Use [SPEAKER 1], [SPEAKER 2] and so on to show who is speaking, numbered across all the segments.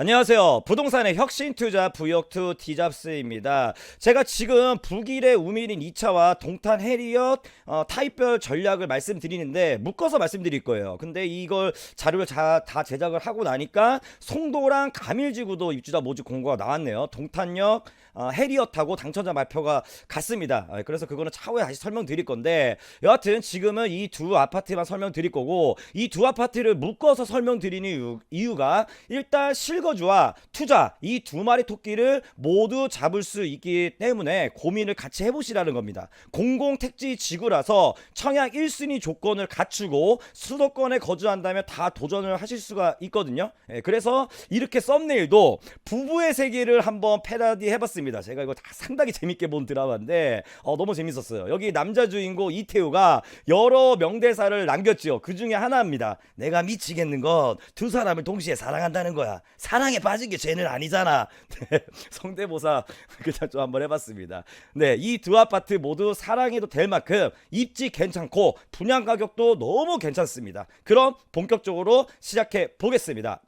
[SPEAKER 1] 안녕하세요. 부동산의 혁신투자 부역투 디잡스입니다. 제가 지금 북일의 우밀인 2차와 동탄 해리엇 타입별 전략을 말씀드리는데 묶어서 말씀드릴 거예요. 근데 이걸 자료를 다 제작을 하고 나니까 송도랑 가밀지구도 입주자 모집 공고가 나왔네요. 동탄역 해리엇하고 당첨자 발표가 같습니다. 그래서 그거는 차후에 다시 설명드릴 건데, 여하튼 지금은 이 두 아파트만 설명드릴 거고, 이 두 아파트를 묶어서 설명드리는 이유가 일단 실거주와 투자 이 두 마리 토끼를 모두 잡을 수 있기 때문에 고민을 같이 해보시라는 겁니다. 공공택지 지구라서 청약 1순위 조건을 갖추고 수도권에 거주한다면 다 도전을 하실 수가 있거든요. 그래서 이렇게 썸네일도 부부의 세계를 한번 패러디 해봤습니다. 제가 이거 다 상당히 재밌게 본 드라마인데 너무 재밌었어요. 여기 남자 주인공 이태우가 여러 명대사를 남겼죠. 그 중에 하나입니다. 내가 미치겠는 건 두 사람을 동시에 사랑한다는 거야. 사랑에 빠진 게 죄는 아니잖아. 네, 성대모사 그냥 좀 한번 해봤습니다. 네, 이 두 아파트 모두 사랑해도 될 만큼 입지 괜찮고 분양 가격도 너무 괜찮습니다. 그럼 본격적으로 시작해 보겠습니다.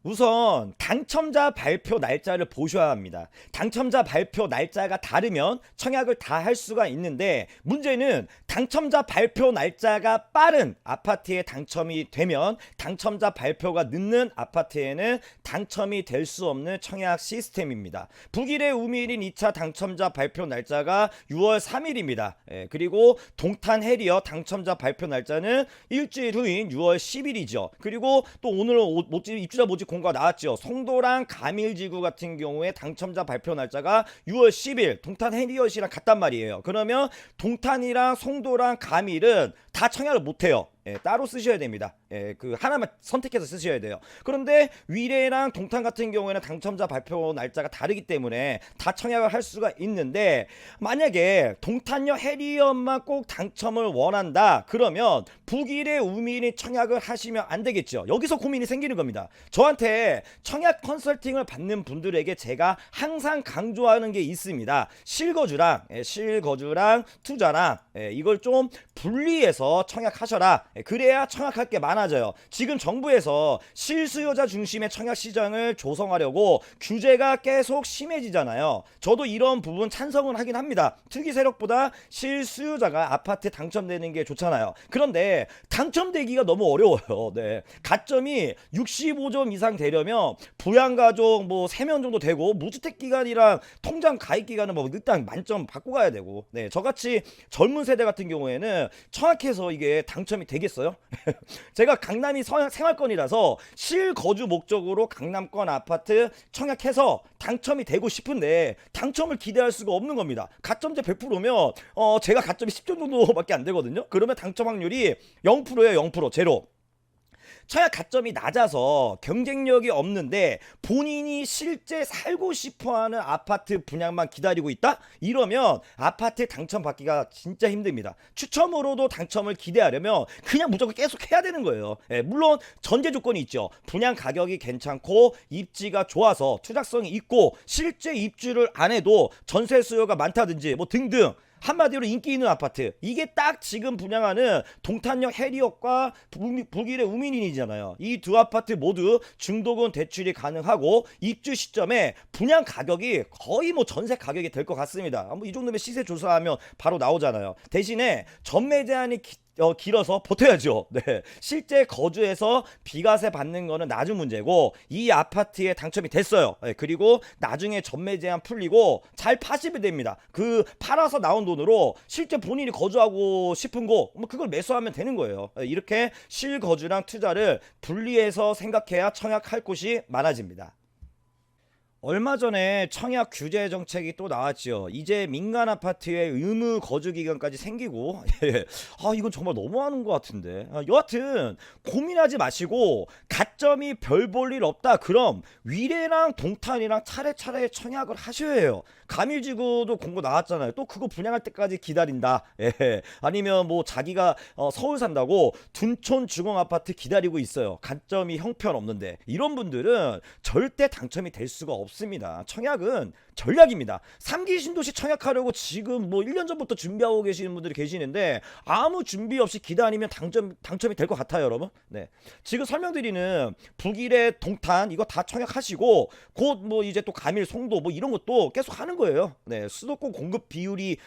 [SPEAKER 1] 우선 당첨자 발표 날짜를 보셔야 합니다. 당첨자 발표 날짜가 다르면 청약을 다 할 수가 있는데, 문제는 당첨자 발표 날짜가 빠른 아파트에 당첨이 되면 당첨자 발표가 늦는 아파트에는 당첨이 될 수 없는 청약 시스템입니다. 북일의 우밀인 2차 당첨자 발표 날짜가 6월 3일입니다. 그리고 동탄 해리어 당첨자 발표 날짜는 일주일 후인 6월 10일이죠. 그리고 또 오늘 입주자 모집 공고가 나왔죠. 송도랑 가밀지구 같은 경우에 당첨자 발표 날짜가 6월 10일 동탄 해리엇이랑 같단 말이에요. 그러면 동탄이랑 송도랑 가밀은 다 청약을 못해요. 따로 쓰셔야 됩니다. 그 하나만 선택해서 쓰셔야 돼요. 그런데 위례랑 동탄 같은 경우에는 당첨자 발표 날짜가 다르기 때문에 다 청약을 할 수가 있는데, 만약에 동탄역 해리엇만 꼭 당첨을 원한다 그러면 북일의 우밀인 청약을 하시면 안 되겠죠. 여기서 고민이 생기는 겁니다. 저한테 청약 컨설팅을 받는 분들에게 제가 항상 강조하는 게 있습니다. 실거주랑 투자랑 이걸 좀 분리해서 청약하셔라. 그래야 청약할 게 많아져요. 지금 정부에서 실수요자 중심의 청약 시장을 조성하려고 규제가 계속 심해지잖아요. 저도 이런 부분 찬성을 하긴 합니다. 투기 세력보다 실수요자가 아파트에 당첨되는 게 좋잖아요. 그런데 당첨되기가 너무 어려워요. 네. 가점이 65점 이상 되려면 부양가족 뭐 3명 정도 되고, 무주택 기간이랑 통장 가입 기간은 뭐 일단 만점 받고 가야 되고, 네. 저같이 젊은 세대 같은 경우에는 청약해서 이게 당첨이 되겠어요? 제가 강남이 생활권이라서 실거주 목적으로 강남권 아파트 청약해서 당첨이 되고 싶은데 당첨을 기대할 수가 없는 겁니다. 가점제 100%면 제가 가점이 10점 정도밖에 안 되거든요. 그러면 당첨 확률이 0%예요. 0%, 제로. 청약 가점이 낮아서 경쟁력이 없는데 본인이 실제 살고 싶어하는 아파트 분양만 기다리고 있다? 이러면 아파트 당첨 받기가 진짜 힘듭니다. 추첨으로도 당첨을 기대하려면 그냥 무조건 계속 해야 되는 거예요. 물론 전제 조건이 있죠. 분양 가격이 괜찮고 입지가 좋아서 투자성이 있고 실제 입주를 안 해도 전세 수요가 많다든지 뭐 등등, 한마디로 인기 있는 아파트. 이게 딱 지금 분양하는 동탄역 해리엇과 북일의 우민인이잖아요. 이 두 아파트 모두 중도금 대출이 가능하고 입주 시점에 분양 가격이 거의 뭐 전세 가격이 될 것 같습니다. 뭐 이 정도면 시세 조사하면 바로 나오잖아요. 대신에 전매 제한이 길어서 버텨야죠. 네. 실제 거주해서 비과세 받는 거는 나중 문제고, 이 아파트에 당첨이 됐어요. 네. 그리고 나중에 전매 제한 풀리고 잘 파시면 됩니다. 그 팔아서 나온 돈으로 실제 본인이 거주하고 싶은 곳, 그걸 매수하면 되는 거예요. 네. 이렇게 실거주랑 투자를 분리해서 생각해야 청약할 곳이 많아집니다. 얼마 전에 청약 규제 정책이 또 나왔죠. 이제 민간 아파트에 의무 거주 기간까지 생기고, 이건 정말 너무하는 것 같은데. 여하튼 고민하지 마시고 가점이 별 볼 일 없다 그럼 위례랑 동탄이랑 차례차례 청약을 하셔야 해요. 가밀지구도 공고 나왔잖아요. 또 그거 분양할 때까지 기다린다. 아니면 뭐 자기가 서울 산다고 둔촌 주공 아파트 기다리고 있어요. 가점이 형편없는데, 이런 분들은 절대 당첨이 될 수가 없습니다. 청약은 전략입니다. 3기 신도시 청약하려고 지금 뭐 1년 전부터 준비하고 계시는 분들이 계시는데 아무 준비 없이 기다리면 당첨이 될 것 같아요, 여러분. 네. 지금 설명드리는 북일의 동탄 이거 다 청약하시고 곧 뭐 이제 또 가밀 송도 뭐 이런 것도 계속 하는 거예요. 네. 수도권 공급 비율이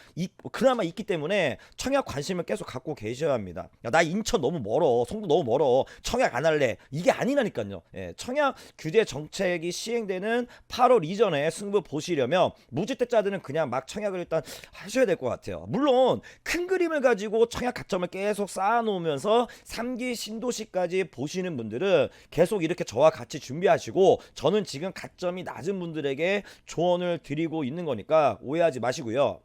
[SPEAKER 1] 그나마 있기 때문에 청약 관심을 계속 갖고 계셔야 합니다. 야, 나 인천 너무 멀어. 송도 너무 멀어. 청약 안 할래. 이게 아니라니까요. 예, 청약 규제 정책이 시행되는 8월 이전에 승부 보시려면 무주택자들은 그냥 막 청약을 일단 하셔야 될 것 같아요. 물론 큰 그림을 가지고 청약 가점을 계속 쌓아놓으면서 3기 신도시까지 보시는 분들은 계속 이렇게 저와 같이 준비하시고 저는 지금 가점이 낮은 분들에게 조언을 드리고 있는 거니까 오해하지 마시고요.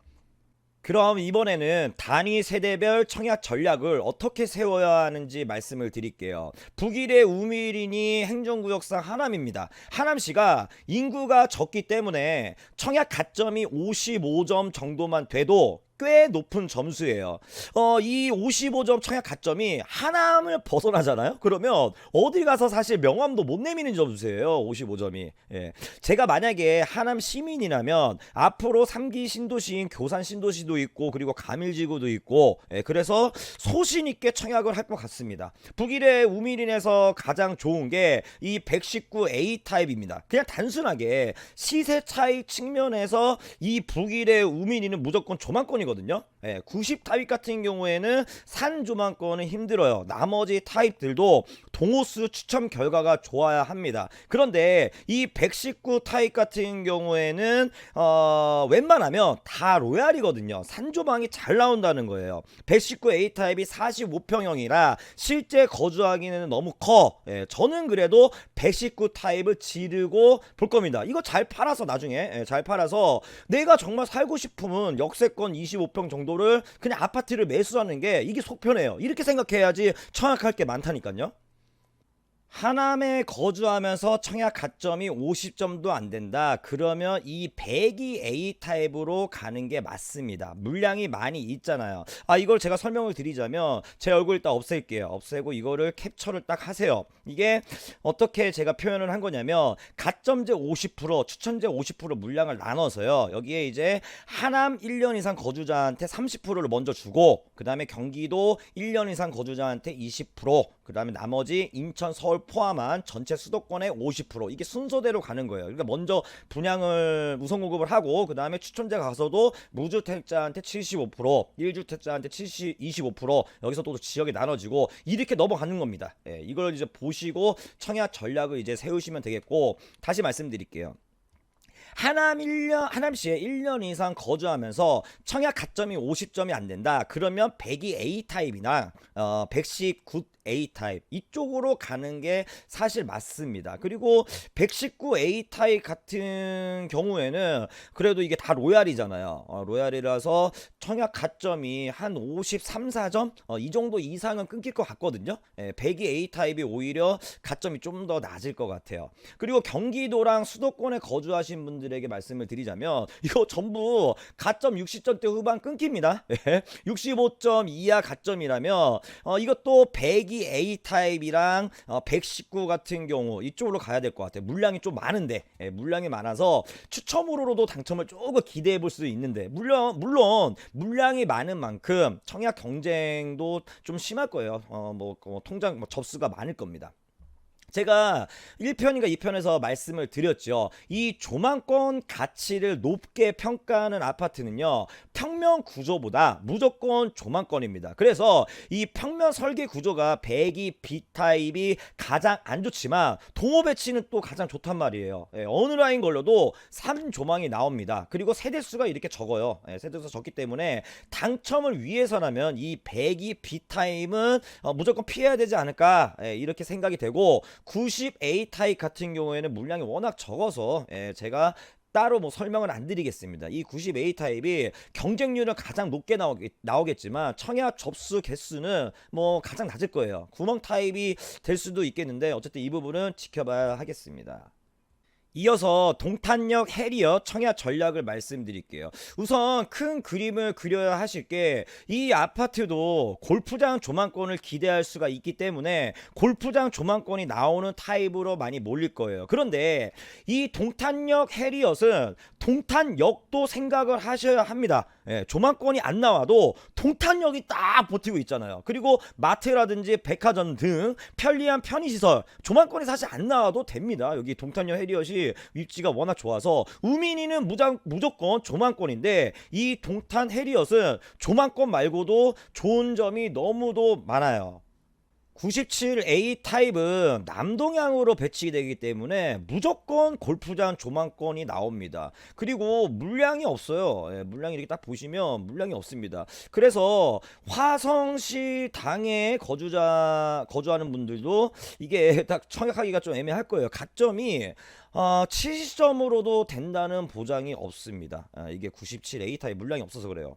[SPEAKER 1] 그럼 이번에는 단위 세대별 청약 전략을 어떻게 세워야 하는지 말씀을 드릴게요. 북일의 우미린이 행정구역상 하남입니다. 하남시가 인구가 적기 때문에 청약 가점이 55점 정도만 돼도 꽤 높은 점수예요. 이 55점 청약 가점이 하남을 벗어나잖아요. 그러면 어디 가서 사실 명함도 못 내미는 점수예요. 55점이. 예. 제가 만약에 하남 시민이라면 앞으로 3기 신도시인 교산 신도시도 있고 그리고 가밀지구도 있고 그래서 소신 있게 청약을 할 것 같습니다. 북일의 우미린에서 가장 좋은 게 이 119A 타입입니다. 그냥 단순하게 시세 차이 측면에서 이 북일의 우미린은 무조건 조망권이거든요. 90 타입 같은 경우에는 산 조망권은 힘들어요. 나머지 타입들도 동호수 추첨 결과가 좋아야 합니다. 그런데 이 119 타입 같은 경우에는 웬만하면 다 로얄이거든요. 산 조망이 잘 나온다는 거예요. 119A 타입이 45평형이라 실제 거주하기는 너무 커. 저는 그래도 119 타입을 지르고 볼 겁니다. 이거 잘 팔아서 나중에 잘 팔아서 내가 정말 살고 싶으면 역세권 25평 정도를 그냥 아파트를 매수하는 게 이게 속편해요. 이렇게 생각해야지 청약할 게 많다니까요. 하남에 거주하면서 청약 가점이 50점도 안 된다. 그러면 이 102 A 타입으로 가는 게 맞습니다. 물량이 많이 있잖아요. 이걸 제가 설명을 드리자면 제 얼굴 일단 없앨게요. 없애고 이거를 캡처를 딱 하세요. 이게 어떻게 제가 표현을 한 거냐면 가점제 50%, 추천제 50% 물량을 나눠서요. 여기에 이제 하남 1년 이상 거주자한테 30%를 먼저 주고 그 다음에 경기도 1년 이상 거주자한테 20%, 그 다음에 나머지 인천, 서울 포함한 전체 수도권의 50%, 이게 순서대로 가는 거예요. 그러니까 먼저 분양을 우선 공급을 하고 그 다음에 추천제 가서도 무주택자한테 75%, 1주택자한테 25%, 여기서 또 지역이 나눠지고 이렇게 넘어가는 겁니다. 이걸 이제 보시고 청약 전략을 이제 세우시면 되겠고, 다시 말씀드릴게요. 하남시에 1년 이상 거주하면서 청약 가점이 50점이 안 된다. 그러면 102A 타입이나 119A 타입 이쪽으로 가는 게 사실 맞습니다. 그리고 119A 타입 같은 경우에는 그래도 이게 다 로얄이잖아요. 로얄이라서 청약 가점이 한 53, 4점 이 정도 이상은 끊길 것 같거든요. 102A 타입이 오히려 가점이 좀 더 낮을 것 같아요. 그리고 경기도랑 수도권에 거주하신 분들에게 말씀을 드리자면 이거 전부 가점 60점대 후반 끊깁니다. 65점 이하 가점이라면 이것도 102A 타입이랑 119 같은 경우 이쪽으로 가야 될 것 같아요. 물량이 좀 많은데, 물량이 많아서 추첨으로도 당첨을 조금 기대해 볼 수 있는데, 물론 물량이 많은 만큼 청약 경쟁도 좀 심할 거예요. 통장 접수가 많을 겁니다. 제가 1편인가 2편에서 말씀을 드렸죠. 이 조망권 가치를 높게 평가하는 아파트는요, 평면 구조보다 무조건 조망권입니다. 그래서 이 평면 설계 구조가 102 B타입이 가장 안 좋지만 동호 배치는 또 가장 좋단 말이에요. 어느 라인 걸려도 3조망이 나옵니다. 그리고 세대수가 이렇게 적어요. 세대수가 적기 때문에 당첨을 위해서라면 이 102 B타입은 무조건 피해야 되지 않을까, 이렇게 생각이 되고, 90A 타입 같은 경우에는 물량이 워낙 적어서 제가 따로 설명을 안 드리겠습니다. 이 90A 타입이 경쟁률은 가장 높게 나오겠지만 청약 접수 개수는 가장 낮을 거예요. 구멍 타입이 될 수도 있겠는데 어쨌든 이 부분은 지켜봐야 하겠습니다. 이어서 동탄역 해리어 청약 전략을 말씀드릴게요. 우선 큰 그림을 그려야 하실 게 이 아파트도 골프장 조망권을 기대할 수가 있기 때문에 골프장 조망권이 나오는 타입으로 많이 몰릴 거예요. 그런데 이 동탄역 해리엇은 동탄역도 생각을 하셔야 합니다. 예, 조망권이 안 나와도 동탄역이 딱 버티고 있잖아요. 그리고 마트라든지 백화점 등 편리한 편의시설 조망권이 사실 안 나와도 됩니다. 여기 동탄역 해리엇이 위치가 워낙 좋아서 우민이는 무조건 조망권인데 이 동탄 해리엇은 조망권 말고도 좋은 점이 너무도 많아요. 97A 타입은 남동향으로 배치되기 때문에 무조건 골프장 조망권이 나옵니다. 그리고 물량이 없어요. 예, 물량이 이렇게 딱 보시면 물량이 없습니다. 그래서 화성시 당에 거주하는 분들도 이게 딱 청약하기가 좀 애매할 거예요. 가점이 70점으로도 된다는 보장이 없습니다. 이게 97A 타입 물량이 없어서 그래요.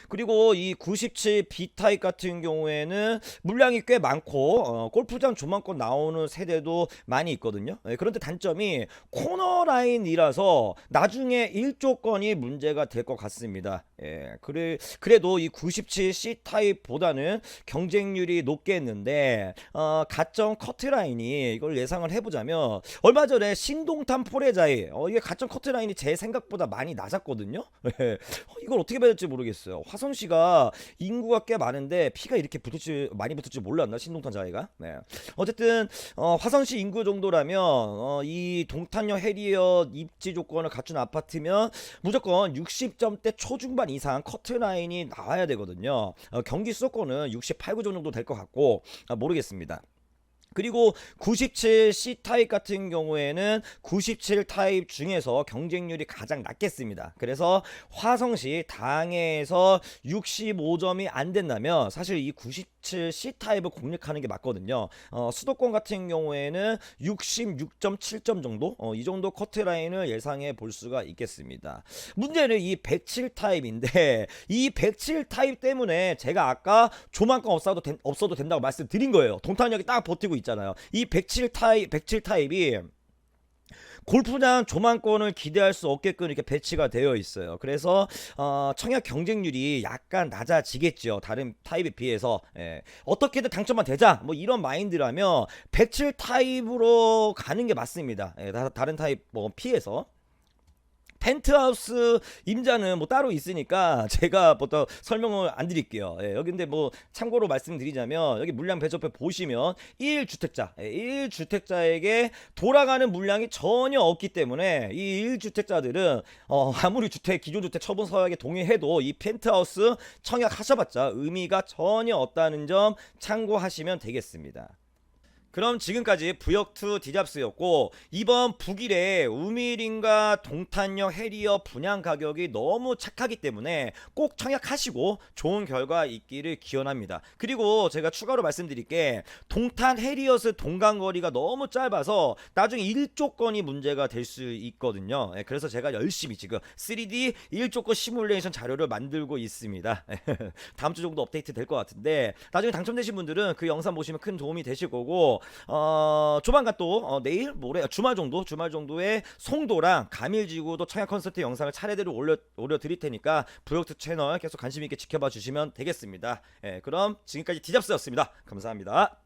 [SPEAKER 1] 그리고 이 97B 타입 같은 경우에는 물량이 꽤 많고 골프장 조망권 나오는 세대도 많이 있거든요. 그런데 단점이 코너 라인이라서 나중에 일조권이 문제가 될 것 같습니다. 그래도 이 97C 타입보다는 경쟁률이 높겠는데 가점 커트라인이 이걸 예상을 해보자면 얼마 전에 신동탄 포레자이 이게 가점 커트라인이 제 생각보다 많이 낮았거든요. 이걸 어떻게 봐야 될지 모르겠어요. 화성시가 인구가 꽤 많은데 피가 이렇게 많이 붙을 줄 몰랐나 신동탄 자이가. 어쨌든 화성시 인구 정도라면 이 동탄역 해리어 입지 조건을 갖춘 아파트면 무조건 60점대 초중반 이상 커트라인이 나와야 되거든요. 경기 수도권은 68, 9 정도 될 것 같고 모르겠습니다. 그리고 97C 타입 같은 경우에는 97 타입 중에서 경쟁률이 가장 낮겠습니다. 그래서 화성시 당에서 65점이 안 된다면 사실 이 97C 타입을 공략하는 게 맞거든요. 수도권 같은 경우에는 66.7점 정도 이 정도 커트라인을 예상해 볼 수가 있겠습니다. 문제는 이 107 타입인데 이 107 타입 때문에 제가 아까 조만간 없어도 된다고 말씀드린 거예요. 동탄역이 딱 버티고 있잖아요. 이 107 타입이 골프장 조망권을 기대할 수 없게끔 이렇게 배치가 되어 있어요. 그래서 청약 경쟁률이 약간 낮아지겠죠. 다른 타입에 비해서. 어떻게든 당첨만 되자 뭐 이런 마인드라면 107 타입으로 가는 게 맞습니다. 다른 타입 뭐 피해서. 펜트하우스 임자는 뭐 따로 있으니까 제가 보통 설명을 안 드릴게요. 여기 근데 뭐 참고로 말씀드리자면 여기 물량 배적표 보시면 1주택자, 1주택자에게 돌아가는 물량이 전혀 없기 때문에 이 1주택자들은 아무리 기존 주택 처분 서약에 동의해도 이 펜트하우스 청약하셔봤자 의미가 전혀 없다는 점 참고하시면 되겠습니다. 그럼 지금까지 부역2 디잡스였고 이번 북일의 우미린과 동탄역 해리어 분양 가격이 너무 착하기 때문에 꼭 청약하시고 좋은 결과 있기를 기원합니다. 그리고 제가 추가로 말씀드릴게 동탄 해리엇의 동간거리가 너무 짧아서 나중에 일조건이 문제가 될 수 있거든요. 그래서 제가 열심히 지금 3D 일조건 시뮬레이션 자료를 만들고 있습니다. 다음 주 정도 업데이트 될 것 같은데 나중에 당첨되신 분들은 그 영상 보시면 큰 도움이 되실 거고 조만간 또 내일 모레 주말 정도에 송도랑 가밀지구도 청약 콘서트 영상을 차례대로 올려드릴 테니까 부역투 채널 계속 관심 있게 지켜봐 주시면 되겠습니다. 그럼 지금까지 디잡스였습니다. 감사합니다.